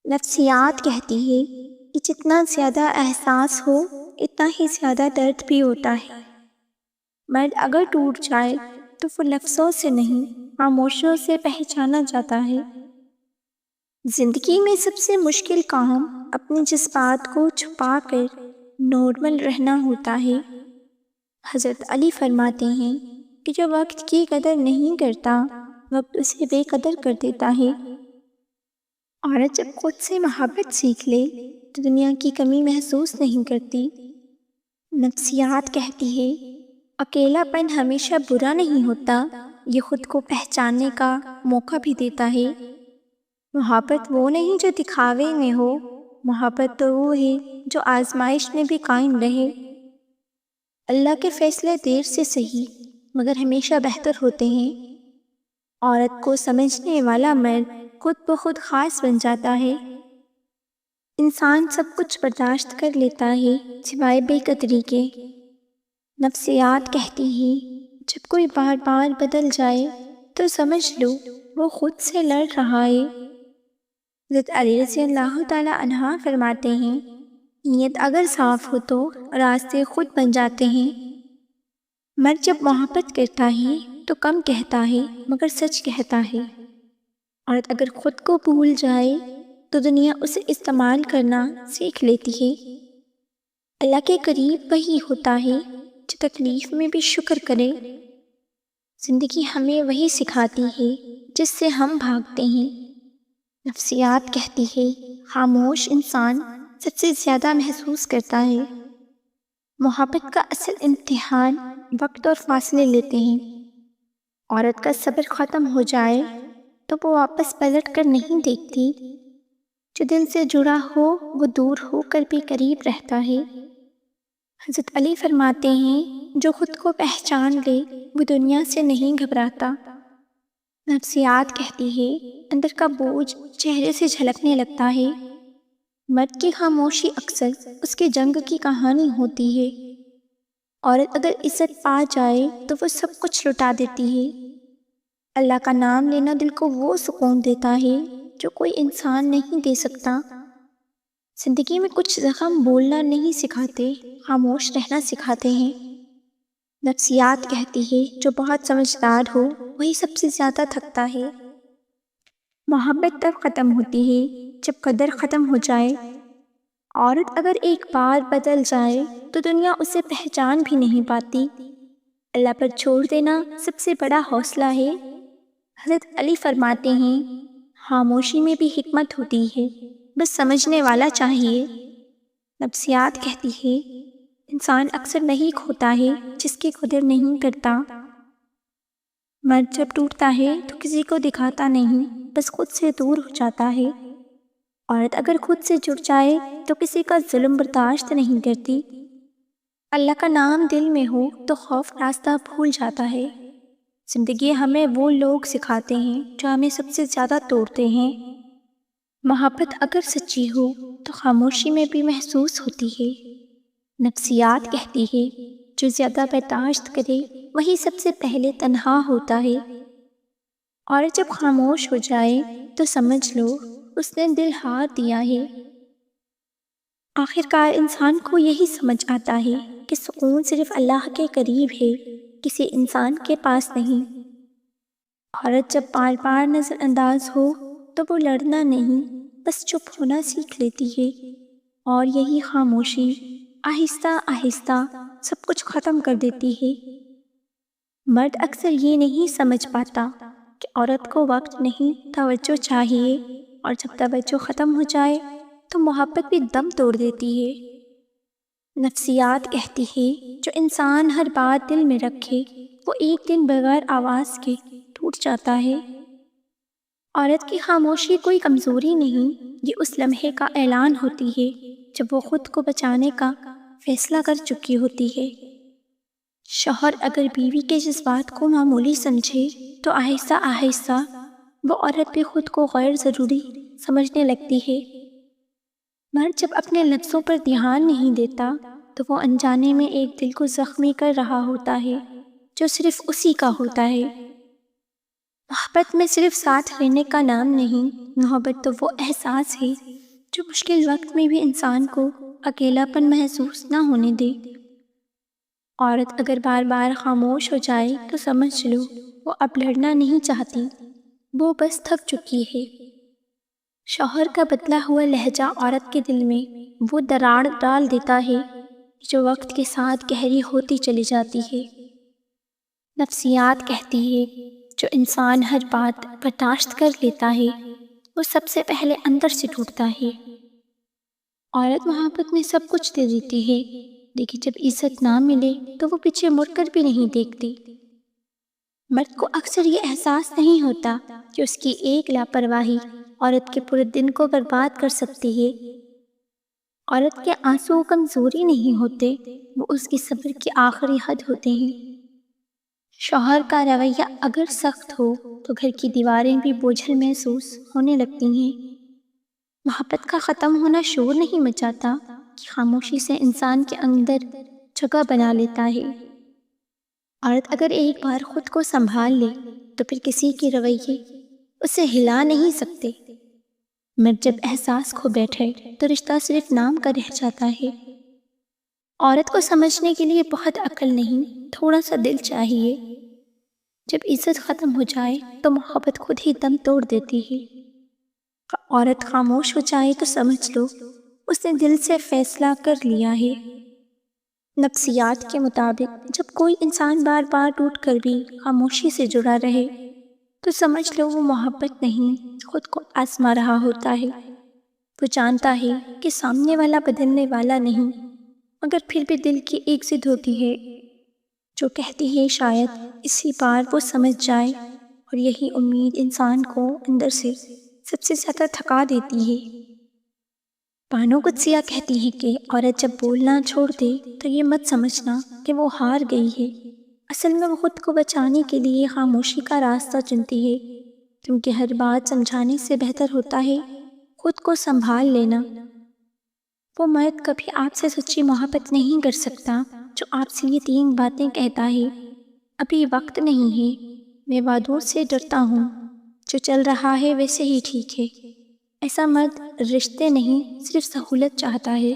نفسیات کہتی ہے کہ جتنا زیادہ احساس ہو اتنا ہی زیادہ درد بھی ہوتا ہے۔ مرد اگر ٹوٹ جائے تو وہ لفظوں سے نہیں خاموشیوں سے پہچانا جاتا ہے۔ زندگی میں سب سے مشکل کام اپنے جذبات کو چھپا کر نارمل رہنا ہوتا ہے۔ حضرت علی فرماتے ہیں کہ جو وقت کی قدر نہیں کرتا وقت اسے بے قدر کر دیتا ہے۔ عورت جب خود سے محبت سیکھ لے تو دنیا کی کمی محسوس نہیں کرتی۔ نفسیات کہتی ہے اکیلا پن ہمیشہ برا نہیں ہوتا، یہ خود کو پہچاننے کا موقع بھی دیتا ہے۔ محبت وہ نہیں جو دکھاوے میں ہو، محبت تو وہ ہے جو آزمائش میں بھی قائم رہے۔ اللہ کے فیصلے دیر سے صحیح مگر ہمیشہ بہتر ہوتے ہیں۔ عورت کو سمجھنے والا مرد خود بخود خاص بن جاتا ہے۔ انسان سب کچھ برداشت کر لیتا ہے سوائے بے قدری کے۔ نفسیات کہتی ہے جب کوئی بار بار بدل جائے تو سمجھ لو وہ خود سے لڑ رہا ہے۔ حضرت علی رضی اللہ تعالی عنہ فرماتے ہیں نیت اگر صاف ہو تو راستے خود بن جاتے ہیں۔ مرد جب محبت کرتا ہے تو کم کہتا ہے مگر سچ کہتا ہے۔ عورت اگر خود کو بھول جائے تو دنیا اسے استعمال کرنا سیکھ لیتی ہے۔ اللہ کے قریب وہی ہوتا ہے جو تکلیف میں بھی شکر کرے۔ زندگی ہمیں وہی سکھاتی ہے جس سے ہم بھاگتے ہیں۔ نفسیات کہتی ہے خاموش انسان سب سے زیادہ محسوس کرتا ہے۔ محبت کا اصل امتحان وقت اور فاصلے لیتے ہیں۔ عورت کا صبر ختم ہو جائے تو وہ واپس پلٹ کر نہیں دیکھتی۔ جو دل سے جڑا ہو وہ دور ہو کر بھی قریب رہتا ہے۔ حضرت علی فرماتے ہیں جو خود کو پہچان لے وہ دنیا سے نہیں گھبراتا۔ نفسیات کہتی ہے اندر کا بوجھ چہرے سے جھلکنے لگتا ہے۔ مرد کی خاموشی اکثر اس کے جنگ کی کہانی ہوتی ہے۔ عورت اگر عزت پا جائے تو وہ سب کچھ لٹا دیتی ہے۔ اللہ کا نام لینا دل کو وہ سکون دیتا ہے جو کوئی انسان نہیں دے سکتا۔ زندگی میں کچھ زخم بولنا نہیں سکھاتے، خاموش رہنا سکھاتے ہیں۔ نفسیات کہتی ہے جو بہت سمجھدار ہو وہی سب سے زیادہ تھکتا ہے۔ محبت تب ختم ہوتی ہے جب قدر ختم ہو جائے۔ عورت اگر ایک بار بدل جائے تو دنیا اسے پہچان بھی نہیں پاتی۔ اللہ پر چھوڑ دینا سب سے بڑا حوصلہ ہے۔ حضرت علی فرماتے ہیں خاموشی میں بھی حکمت ہوتی ہے، بس سمجھنے والا چاہیے۔ نفسیات کہتی ہے انسان اکثر نہیں کھوتا ہے جس کی قدر نہیں کرتا۔ مرد جب ٹوٹتا ہے تو کسی کو دکھاتا نہیں، بس خود سے دور ہو جاتا ہے۔ عورت اگر خود سے جڑ جائے تو کسی کا ظلم برداشت نہیں کرتی۔ اللہ کا نام دل میں ہو تو خوف راستہ بھول جاتا ہے۔ زندگی ہمیں وہ لوگ سکھاتے ہیں جو ہمیں سب سے زیادہ توڑتے ہیں۔ محبت اگر سچی ہو تو خاموشی میں بھی محسوس ہوتی ہے۔ نفسیات کہتی ہے جو زیادہ برداشت کرے وہی سب سے پہلے تنہا ہوتا ہے۔ اور جب خاموش ہو جائے تو سمجھ لو اس نے دل ہار دیا ہے۔ آخرکار انسان کو یہی سمجھ آتا ہے کہ سکون صرف اللہ کے قریب ہے، کسی انسان کے پاس نہیں۔ عورت جب بار بار نظر انداز ہو تو وہ لڑنا نہیں بس چپ ہونا سیکھ لیتی ہے، اور یہی خاموشی آہستہ آہستہ سب کچھ ختم کر دیتی ہے۔ مرد اکثر یہ نہیں سمجھ پاتا کہ عورت کو وقت نہیں توجہ چاہیے، اور جب توجہ ختم ہو جائے تو محبت بھی دم توڑ دیتی ہے۔ نفسیات کہتی ہے جو انسان ہر بات دل میں رکھے وہ ایک دن بغیر آواز کے ٹوٹ جاتا ہے۔ عورت کی خاموشی کوئی کمزوری نہیں، یہ اس لمحے کا اعلان ہوتی ہے جب وہ خود کو بچانے کا فیصلہ کر چکی ہوتی ہے۔ شوہر اگر بیوی کے جذبات کو معمولی سمجھے تو آہستہ آہستہ وہ عورت بھی خود کو غیر ضروری سمجھنے لگتی ہے۔ مرد جب اپنے لفظوں پر دھیان نہیں دیتا تو وہ انجانے میں ایک دل کو زخمی کر رہا ہوتا ہے جو صرف اسی کا ہوتا ہے۔ محبت میں صرف ساتھ رہنے کا نام نہیں، محبت تو وہ احساس ہے جو مشکل وقت میں بھی انسان کو اکیلا پن محسوس نہ ہونے دے۔ عورت اگر بار بار خاموش ہو جائے تو سمجھ لو وہ اب لڑنا نہیں چاہتی، وہ بس تھک چکی ہے۔ شوہر کا بدلا ہوا لہجہ عورت کے دل میں وہ دراڑ ڈال دیتا ہے جو وقت کے ساتھ گہری ہوتی چلی جاتی ہے۔ نفسیات کہتی ہے جو انسان ہر بات برداشت کر لیتا ہے وہ سب سے پہلے اندر سے ٹوٹتا ہے۔ عورت محبت میں سب کچھ دے دیتی ہے لیکن جب عزت نہ ملے تو وہ پیچھے مڑ کر بھی نہیں دیکھتی۔ مرد کو اکثر یہ احساس نہیں ہوتا کہ اس کی ایک لاپرواہی عورت کے پورے دن کو برباد کر سکتی ہے۔ عورت کے آنسو کمزوری نہیں ہوتے، وہ اس کی صبر کی آخری حد ہوتے ہیں۔ شوہر کا رویہ اگر سخت ہو تو گھر کی دیواریں بھی بوجھل محسوس ہونے لگتی ہیں۔ محبت کا ختم ہونا شور نہیں مچاتا کہ خاموشی سے انسان کے اندر جگہ بنا لیتا ہے۔ عورت اگر ایک بار خود کو سنبھال لے تو پھر کسی کے رویے اسے ہلا نہیں سکتے۔ مرد جب احساس کھو بیٹھے تو رشتہ صرف نام کا رہ جاتا ہے۔ عورت کو سمجھنے کے لیے بہت عقل نہیں، تھوڑا سا دل چاہیے۔ جب عزت ختم ہو جائے تو محبت خود ہی دم توڑ دیتی ہے۔ عورت خاموش ہو جائے تو سمجھ لو اس نے دل سے فیصلہ کر لیا ہے۔ نفسیات کے مطابق جب کوئی انسان بار بار ٹوٹ کر بھی خاموشی سے جڑا رہے تو سمجھ لو وہ محبت نہیں، خود کو آزما رہا ہوتا ہے۔ وہ جانتا ہے کہ سامنے والا بدلنے والا نہیں، مگر پھر بھی دل کی ایک ضد ہوتی ہے جو کہتی ہے شاید اسی بار وہ سمجھ جائے، اور یہی امید انسان کو اندر سے سب سے زیادہ تھکا دیتی ہے۔ بانو قدسیہ کہتی ہے کہ عورت جب بولنا چھوڑ دے تو یہ مت سمجھنا کہ وہ ہار گئی ہے، اصل میں وہ خود کو بچانے کے لیے خاموشی کا راستہ چنتی ہے، کیونکہ ہر بات سمجھانے سے بہتر ہوتا ہے خود کو سنبھال لینا۔ وہ مرد کبھی آپ سے سچی محبت نہیں کر سکتا جو آپ سے یہ 3 باتیں کہتا ہے: ابھی وقت نہیں ہے، میں وعدوں سے ڈرتا ہوں، جو چل رہا ہے ویسے ہی ٹھیک ہے۔ ایسا مرد رشتے نہیں صرف سہولت چاہتا ہے۔